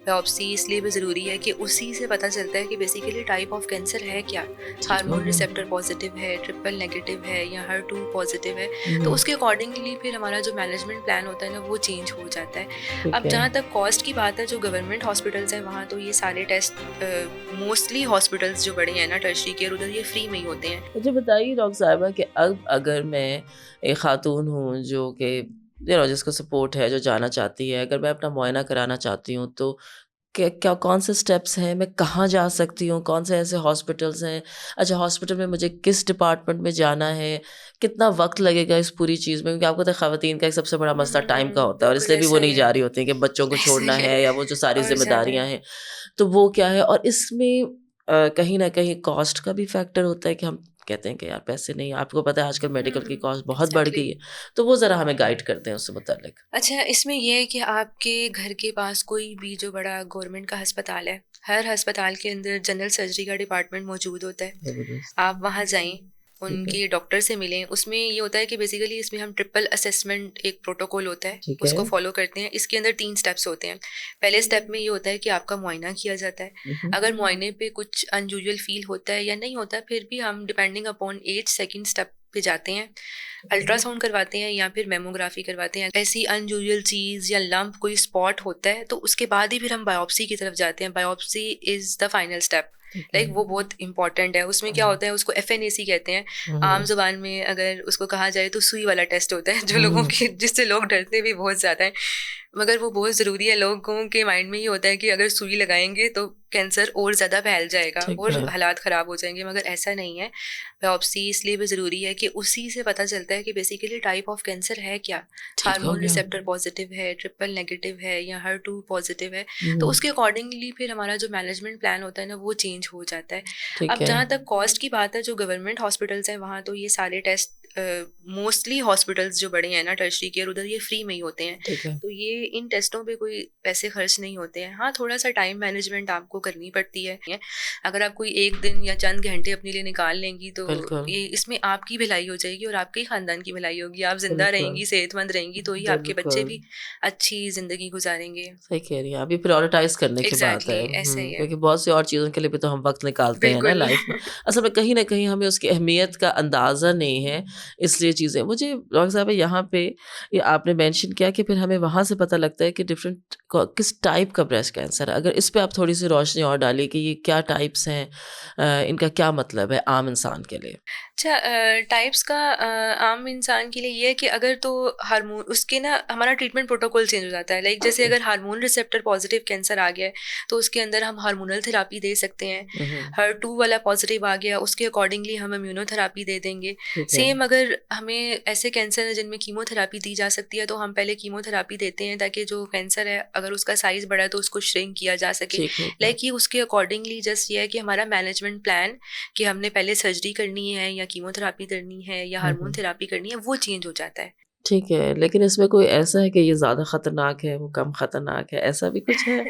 Biopsy इसलिए भी ज़रूरी है कि उसी से पता चलता है कि बेसिकली टाइप ऑफ कैंसर है क्या, ठीक हो हार्मोन गया। रिसेप्टर पॉजिटिव है, ट्रिपल नेगेटिव है या HER2 पॉजिटिव है। तो हुँ, उसके अकॉर्डिंगली फिर हमारा जो मैनेजमेंट प्लान होता है ना वो चेंज हो जाता है। ठीक अब है। जहाँ तक कॉस्ट की बात है, जो गवर्नमेंट हॉस्पिटल्स हैं वहाँ तो ये सारे टेस्ट मोस्टली हॉस्पिटल्स जो बड़े हैं ना टर्शरी केयर, उधर ये फ्री में ही होते हैं। मुझे बताइए डॉक्टर साहिबा कि अब अगर मैं एक ख़ातून हूँ जो कि जिसको सपोर्ट है, जो जाना चाहती है, अगर मैं अपना मुआयना कराना चाहती हूँ तो क्या क्या कौन से स्टेप्स हैं? मैं कहाँ जा सकती हूँ? कौन से ऐसे हॉस्पिटल्स हैं? अच्छा हॉस्पिटल में मुझे किस डिपार्टमेंट में जाना है? कितना वक़्त लगेगा इस पूरी चीज़ में? क्योंकि आपको पता है ख़वातीन का एक सबसे बड़ा मसला टाइम का होता है और बिल्कुल इसलिए भी वो ऐसा ही नहीं है। जा रही होती हैं कि बच्चों को ऐसा छोड़ना ही है है या वो जो सारी और ज़्यादा ज़िम्मेदारियाँ हैं, तो वो क्या है? और इसमें कहीं न कहीं कॉस्ट का भी फैक्टर होता है कि हम कहते हैं कि यार पैसे नहीं आपको पता है आजकल मेडिकल की कॉस्ट बहुत बढ़ एग्ज़ैक्टली। गई है। तो वो ज़रा हमें गाइड कर दें उससे मुतल्लिक। अच्छा, इसमें ये है कि आपके घर के पास कोई भी जो बड़ा गवर्नमेंट का अस्पताल है, हर अस्पताल के अंदर जनरल सर्जरी का डिपार्टमेंट मौजूद होता है। ज़बरदस्त। आप वहाँ जाएँ, ठीक है, उनके डॉक्टर से मिलें। उसमें ये होता है कि बेसिकली इसमें हम ट्रिपल असेसमेंट एक प्रोटोकॉल होता है, ठीक है। उसको फ़ॉलो करते हैं। इसके अंदर 3 स्टेप्स होते हैं। पहले स्टेप में ये होता है कि आपका मुआयना किया जाता है। हुँ, हुँ। अगर मुआयने पे कुछ अनयूजुअल फ़ील होता है या नहीं होता, फिर भी हम depending upon age second step पे जाते हैं। ठीक है। अल्ट्रासाउंड करवाते हैं या फिर मैमोग्राफी करवाते हैं। ऐसी अनयूजुअल चीज़ या लंप कोई स्पॉट होता है तो उसके बाद ही फिर हम बायोप्सी की तरफ जाते हैं। Biopsy is the final step. ठीक है। लाइक वो बहुत इंपॉर्टेंट है। उसमें क्या हुँ, होता है, उसको एफएनएसी कहते हैं। आम हुँ, ज़ुबान में अगर उसको कहा जाए तो सुई वाला टेस्ट होता है जो लोगों हुँ, के जिससे लोग डरते भी बहुत ज़्यादा हैं। मगर वो बहुत ज़रूरी है। लोगों के माइंड में ये होता है कि अगर सुई लगाएँगे तो कैंसर और ज़्यादा फैल जाएगा ठीक और है। हालात ख़राब हो जाएँगे, मगर ऐसा नहीं है। बायोप्सी इसलिए भी ज़रूरी है कि उसी से पता चलता है कि बेसिकली टाइप ऑफ कैंसर है क्या, ठीक हो हार्मोन गया। रिसेप्टर पॉजिटिव है, ट्रिपल नेगेटिव है या HER2 पॉजिटिव है। तो हुँ, उसके अकॉर्डिंगली फिर हमारा जो मैनेजमेंट प्लान होता है ना वो चेंज हो जाता है। ठीक अब है। जहाँ तक कॉस्ट की बात है, जो गवर्नमेंट हॉस्पिटल्स हैं वहाँ तो ये सारे टेस्ट मोस्टली हॉस्पिटल्स जो बड़े हैं ना टर्शरी केयर, उधर ये फ्री में ही होते हैं। ठीक है। तो ये इन टेस्टों पे कोई पैसे खर्च नहीं होते हैं। हाँ, थोड़ा सा टाइम मैनेजमेंट आपको करनी पड़ती है। अगर आप कोई एक दिन या चंद घंटे अपने लिए निकाल लेंगी तो बिल्कुल, ये इसमें आपकी भलाई हो जाएगी और आपके ही खानदान की भलाई होगी। आप जिंदा बिल्कुल, रहेंगी, सेहतमंद रहेंगी, तो ही आपके बच्चे बिल्कुल। भी अच्छी जिंदगी गुजारेंगे। सही कह रही हैं आप, ये प्रायोरिटाइज़ करने की बात एग्जैक्टली है। ऐसा ही है। क्योंकि बहुत सी और चीज़ों के लिए भी तो हम वक़्त निकालते हैं ना बिल्कुल। लाइफ़ में। असल में कहीं न कहीं हमें उसकी अहमियत का अंदाज़ा नहीं है, इसलिए चीज़ें मुझे डॉक्टर साहब यहाँ पे ये आपने मेंशन किया कि फिर हमें वहाँ से पता लगता है कि डिफरेंट क किस टाइप का ब्रेस्ट कैंसर है। अगर इस पे आप थोड़ी-सी रोशनी और डालिए कि ये क्या टाइप्स हैं? इनका क्या मतलब है आम इंसान के लिए? अच्छा, टाइप्स का आम इंसान के लिए ये है कि अगर तो हार्मोन उसके ना हमारा ट्रीटमेंट प्रोटोकॉल चेंज हो जाता है। लाइक जैसे अगर हार्मोन रिसेप्टर पॉजिटिव कैंसर आ गया है तो उसके अंदर हम हार्मोनल थेरापी दे सकते हैं। हुँ, हुँ। HER2 वाला पॉजिटिव आ गया, उसके अकॉर्डिंगली हम इम्यूनोथेरापी दे देंगे। ठीक है। सेम अगर हमें ऐसे कैंसर है जिनमें कीमोथेरापी दी जा सकती है तो हम पहले कीमोथेरापी देते हैं ताकि जो कैंसर है अगर उसका साइज़ बढ़ा है तो उसको श्रिंक किया जा सके। ठीक हो गया। लाइक ये उसके अकॉर्डिंगली जस्ट ये है कि हमारा मैनेजमेंट प्लान कि हमने पहले सर्जरी करनी है या कीमोथेरापी करनी है या हुँ, हार्मोन हुँ। थेरापी करनी है, वो चेंज हो जाता है। ठीक है, लेकिन इसमें कोई ऐसा है कि ये ज़्यादा खतरनाक है, वो कम खतरनाक है, ऐसा भी कुछ है?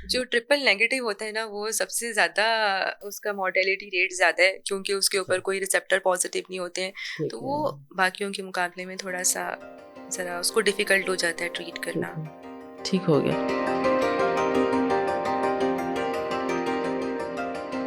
जो ट्रिपल नेगेटिव होता है ना वो सबसे ज़्यादा उसका मोर्टेलिटी रेट ज़्यादा है क्योंकि उसके अच्छा, ऊपर कोई रिसेप्टर पॉजिटिव नहीं होते हैं। ठीक तो है, वो बाकियों के मुकाबले में थोड़ा सा ज़रा उसको डिफ़िकल्ट हो जाता है ट्रीट ठीक करना। है, ठीक हो गया।